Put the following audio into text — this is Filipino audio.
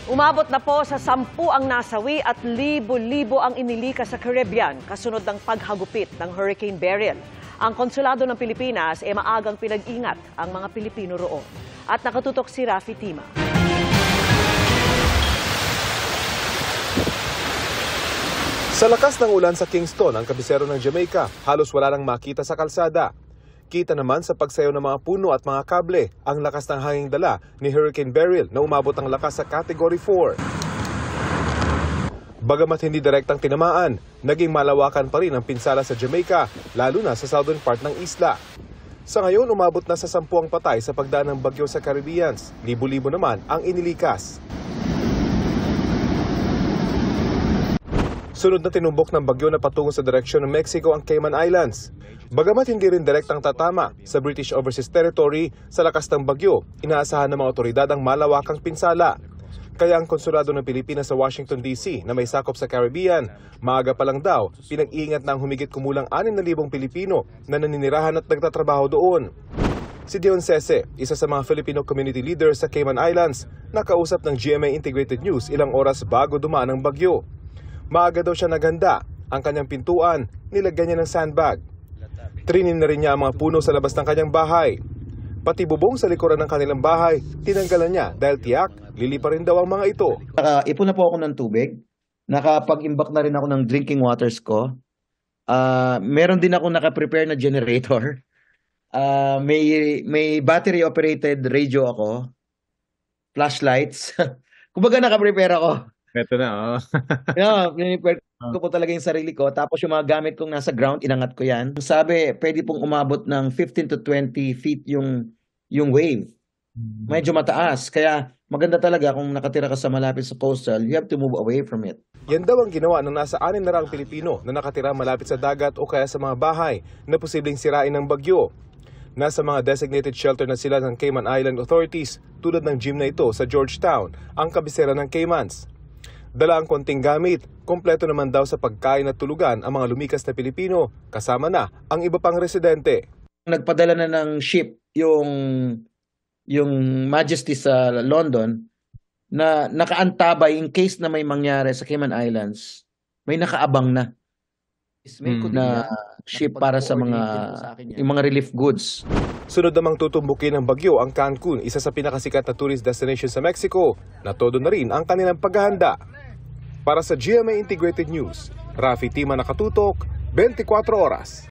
Umabot na po sa 10 ang nasawi at libo-libo ang inilikas sa Caribbean kasunod ng paghagupit ng Hurricane Beryl. Ang Konsulado ng Pilipinas ay maagang pinag-ingat ang mga Pilipino roon. At nakatutok si Rafi Tima. Sa lakas ng ulan sa Kingston, ang kabisero ng Jamaica, halos wala nang makita sa kalsada. Kita naman sa pagsayaw ng mga puno at mga kable ang lakas ng hanging dala ni Hurricane Beryl na umabot ang lakas sa Category 4. Bagamat hindi direktang tinamaan, naging malawakan pa rin ang pinsala sa Jamaica, lalo na sa southern part ng isla. Sa ngayon, umabot na sa 10 ang patay sa pagdaan ng bagyo sa Caribbean. Libo-libo naman ang inilikas. Sunod na tinumbok ng bagyo na patungo sa direksyon ng Mexico ang Cayman Islands. Bagamat hindi rin direktang tatama sa British Overseas Territory sa lakas ng bagyo, inaasahan ng mga otoridad ang malawakang pinsala. Kaya ang Konsulado ng Pilipinas sa Washington DC na may sakop sa Caribbean, maaga pa lang daw pinag-iingat na ang humigit kumulang 6,000 Pilipino na naninirahan at nagtatrabaho doon. Si Dion Sese, isa sa mga Filipino community leaders sa Cayman Islands, nakausap ng GMA Integrated News ilang oras bago dumaan ang bagyo. Maaga daw siya naghanda, ang kanyang pintuan, nilagyan niya ng sandbag. Trinin na rin niya ang mga puno sa labas ng kanyang bahay. Pati bubong sa likuran ng kanilang bahay, tinanggalan niya dahil tiyak, lilipa rin daw ang mga ito. Nakaipon na po ako ng tubig. Nakapag-imbak na rin ako ng drinking waters ko. Meron din ako nakaprepare na generator. May battery-operated radio ako. Flashlights. Kumbaga nakaprepare ako. Ito na, oh. Pinipare ko po talaga yung sarili ko. Tapos yung mga gamit kong nasa ground, inangat ko yan. Sabi, pwede pong umabot ng 15 to 20 feet yung wave. Medyo mataas. Kaya maganda talaga kung nakatira ka sa malapit sa coastal, you have to move away from it. Yan daw ang ginawa ng nasa 600 Pilipino na nakatira malapit sa dagat o kaya sa mga bahay na posibleng sirain ng bagyo. Nasa mga designated shelter na sila ng Cayman Island authorities tulad ng gym na ito sa Georgetown, ang kabisera ng Caymans. Dala ang konting gamit, kompleto naman daw sa pagkain at tulugan ang mga lumikas na Pilipino, kasama na ang iba pang residente. Nagpadala na ng ship yung Majesty sa London na nakaantabay in case na may mangyari sa Cayman Islands. May nakaabang na ship para sa yung mga relief goods. Sunod namang tutumbukin ng bagyo ang Cancun, isa sa pinakasikat na tourist destination sa Mexico, na todo na rin ang kanilang paghahanda. Para sa GMA Integrated News, Rafi Tima, nakatutok, 24 oras.